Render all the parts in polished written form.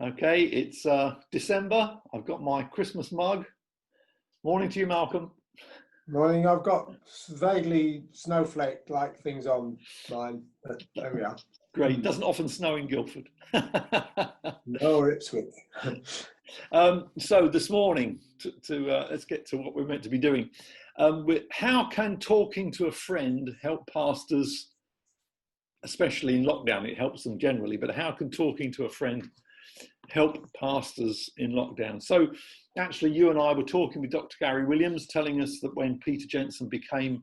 Okay, it's December. I've got my Christmas mug. Morning to you, Malcolm. Morning. I've got vaguely snowflake-like things on mine, but there we are. Great. Doesn't often snow in Guildford. No, Ipswich. So this morning, let's get to what we're meant to be doing. How can talking to a friend help pastors, especially in lockdown? It helps them generally, but how can talking to a friend help pastors in lockdown? So actually, you and I were talking with Dr. Gary Williams, telling us that when Peter Jensen became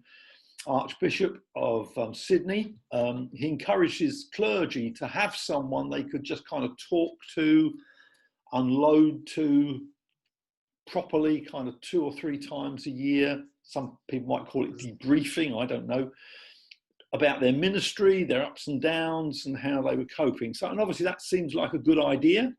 Archbishop of Sydney, he encouraged his clergy to have someone they could just kind of talk to, unload to properly, kind of 2 or 3 times a year. Some people might call it debriefing, I don't know, about their ministry, their ups and downs, and how they were coping. So, and obviously that seems like a good idea.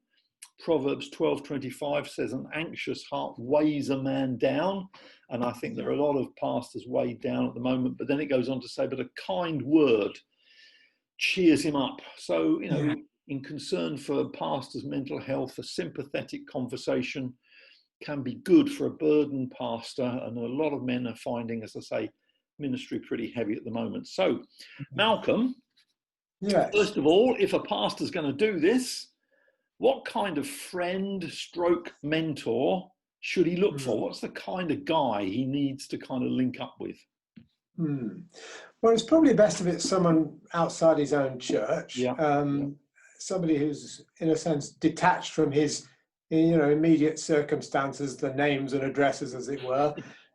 Proverbs 12:25 says, an anxious heart weighs a man down. And I think there are a lot of pastors weighed down at the moment. But then it goes on to say, but a kind word cheers him up. So, you know, in concern for pastors' mental health, a sympathetic conversation can be good for a burdened pastor. And a lot of men are finding, as I say, ministry pretty heavy at the moment. So, Malcolm, first of all, if a pastor's going to do this, what kind of friend stroke mentor should he look for? What's the kind of guy he needs to kind of link up with? Well, it's probably best if it's someone outside his own church, somebody who's, in a sense, detached from his, immediate circumstances, the names and addresses, as it were.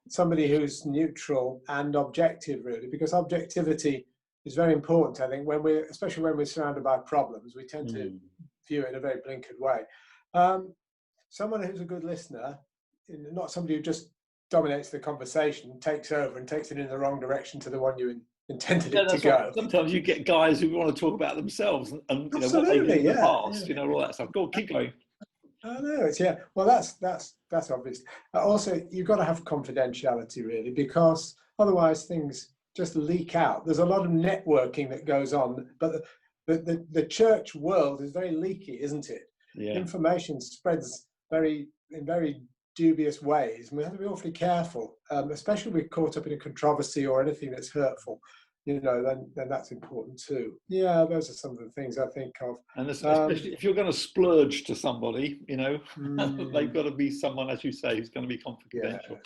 Somebody who's neutral and objective, really, because objectivity is very important. I think especially when we're surrounded by problems, we tend to view it in a very blinkered way. Someone who's a good listener, not somebody who just dominates the conversation, takes over and takes it in the wrong direction to the one you intended it to go. Right. Sometimes you get guys who want to talk about themselves and what they've done in the past, all that stuff. Go on, keep going. I know it's well, that's obvious. Also, you've got to have confidentiality, really, because otherwise things just leak out. There's a lot of networking that goes on, but the church world is very leaky, isn't it? Yeah. Information spreads in very dubious ways, and we have to be awfully careful, especially if we're caught up in a controversy or anything that's hurtful. Then that's important too. Yeah, those are some of the things I think of. And especially if you're going to splurge to somebody, they've got to be someone, as you say, who's going to be confidential.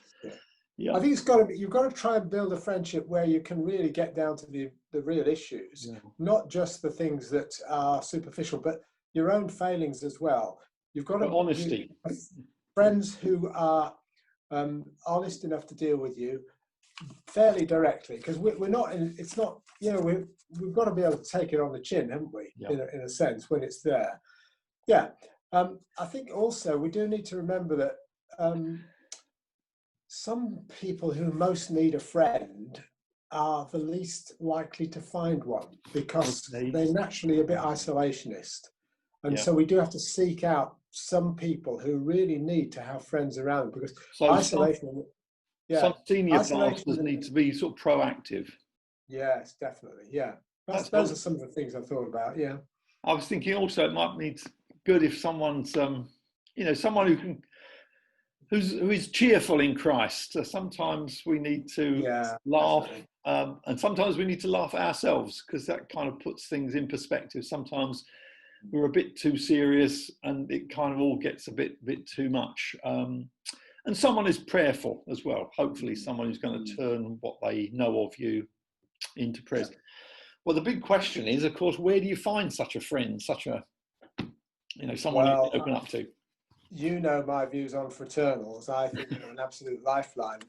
Yeah. I think you've got to try and build a friendship where you can really get down to the real issues, not just the things that are superficial, but your own failings as well. You've got to honesty. Friends who are honest enough to deal with you fairly directly, because we're not in, it's not, we've got to be able to take it on the chin, haven't we? In a sense, when it's there. I think also we do need to remember that some people who most need a friend are the least likely to find one, because they're naturally a bit isolationist. And so we do have to seek out some people who really need to have friends around, because isolation... Some senior pastors need to be sort of proactive. Yes, definitely. Yeah, those are some of the things I thought about. Yeah, I was thinking also it might be good if someone's, someone who is cheerful in Christ. Sometimes we need to laugh, and sometimes we need to laugh at ourselves, because that kind of puts things in perspective. Sometimes we're a bit too serious, and it kind of all gets a bit too much. And someone is prayerful as well. Hopefully someone who's going to turn what they know of you into prayers. Well, the big question is, of course, where do you find such a friend, someone you can open up to? My views on fraternals. I think they're an absolute lifeline.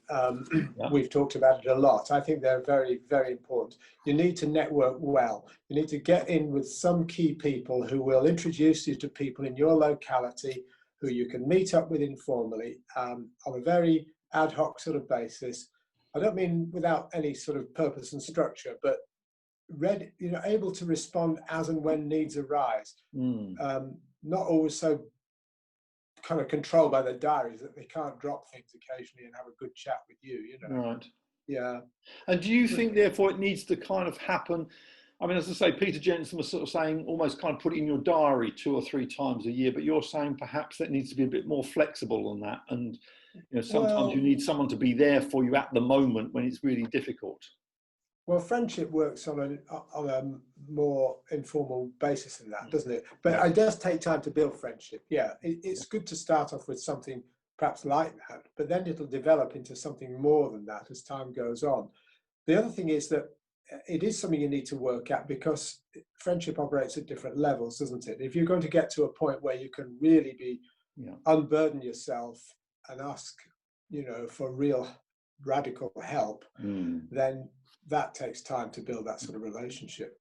We've talked about it a lot. I think they're very, very important. You need to network well. You need to get in with some key people who will introduce you to people in your locality who you can meet up with informally on a very ad hoc sort of basis. I don't mean without any sort of purpose and structure, but able to respond as and when needs arise. Not always so kind of controlled by their diaries that they can't drop things occasionally and have a good chat with you. Right. Yeah. And do you think, therefore, it needs to kind of happen? I mean, as I say, Peter Jensen was sort of saying almost kind of put it in your diary 2 or 3 times a year, but you're saying perhaps that needs to be a bit more flexible than that. And, you know, sometimes you need someone to be there for you at the moment when it's really difficult. Well, friendship works on a more informal basis than that, doesn't it? But it does take time to build friendship. Yeah, it's good to start off with something perhaps like that, but then it'll develop into something more than that as time goes on. The other thing is that it is something you need to work at, because friendship operates at different levels, doesn't it? If you're going to get to a point where you can really be unburden yourself and ask, you know, for real radical help, then that takes time to build that sort of relationship.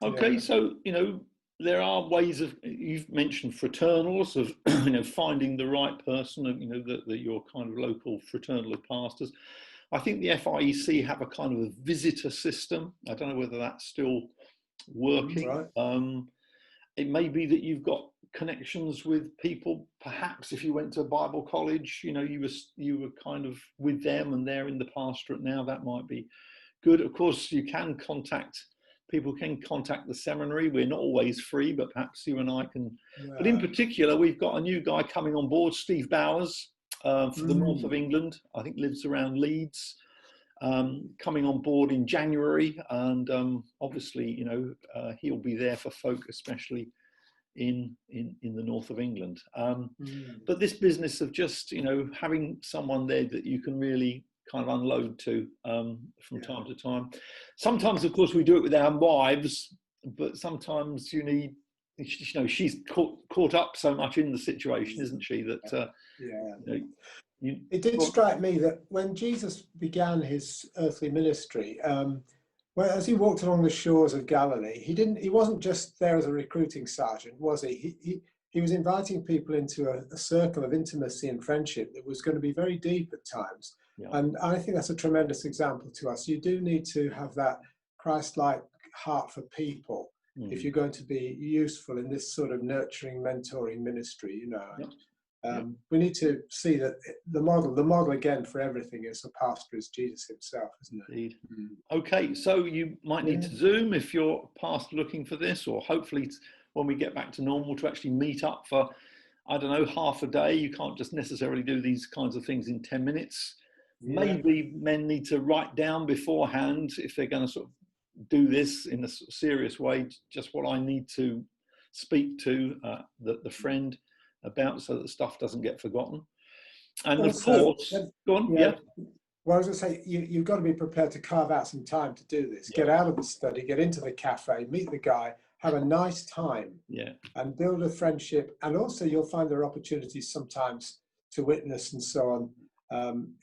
Okay, so, you know, there are ways of, you've mentioned fraternals, of, you know, finding the right person, you know, your kind of local fraternal of pastors. I think the FIEC have a kind of a visitor system. I don't know whether that's still working. Right. It may be that you've got connections with people, perhaps if you went to a Bible college, you know, you were kind of with them and they're in the pastorate now, that might be good. Of course, people can contact the seminary. We're not always free, but perhaps you and I can. But in particular, we've got a new guy coming on board, Steve Bowers, for the north of England. I think lives around Leeds, coming on board in January. And obviously, you know, he'll be there for folk, especially in the north of England. But this business of just, you know, having someone there that you can really kind of unload to from time to time. Sometimes, of course, we do it with our wives, but sometimes you need, you know, she's caught up so much in the situation, isn't she, that you know, it did strike me that when Jesus began his earthly ministry, well, as he walked along the shores of Galilee, he wasn't just there as a recruiting sergeant, was he? He was inviting people into a circle of intimacy and friendship that was going to be very deep at times. And I think that's a tremendous example to us. You do need to have that Christ-like heart for people if you're going to be useful in this sort of nurturing, mentoring ministry, you know. We need to see that the model again for everything is the pastor is Jesus himself, isn't it? Indeed. Okay, so you might need to Zoom if you're pastor looking for this, or hopefully when we get back to normal to actually meet up for, I don't know, half a day. You can't just necessarily do these kinds of things in 10 minutes. Maybe men need to write down beforehand, if they're going to sort of do this in a serious way, just what I need to speak to the friend about, so that stuff doesn't get forgotten. And also, of course, go on. Well, I was going to say, you've got to be prepared to carve out some time to do this. Get out of the study, get into the cafe, meet the guy, have a nice time, and build a friendship. And also, you'll find there are opportunities sometimes to witness and so on.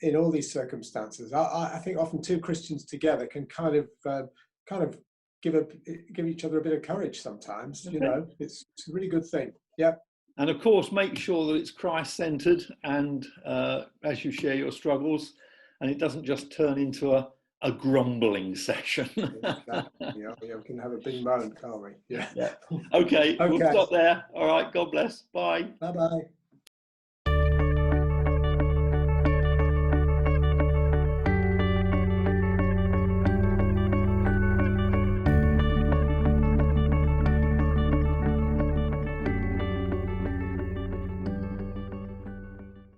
In all these circumstances, I think often two Christians together can kind of give each other a bit of courage sometimes. You know, it's a really good thing. And of course, make sure that it's Christ-centered, and as you share your struggles, and it doesn't just turn into a grumbling session. We can have a big moan, can't we? Okay, we'll stop there. All right, God bless. Bye. Bye-bye.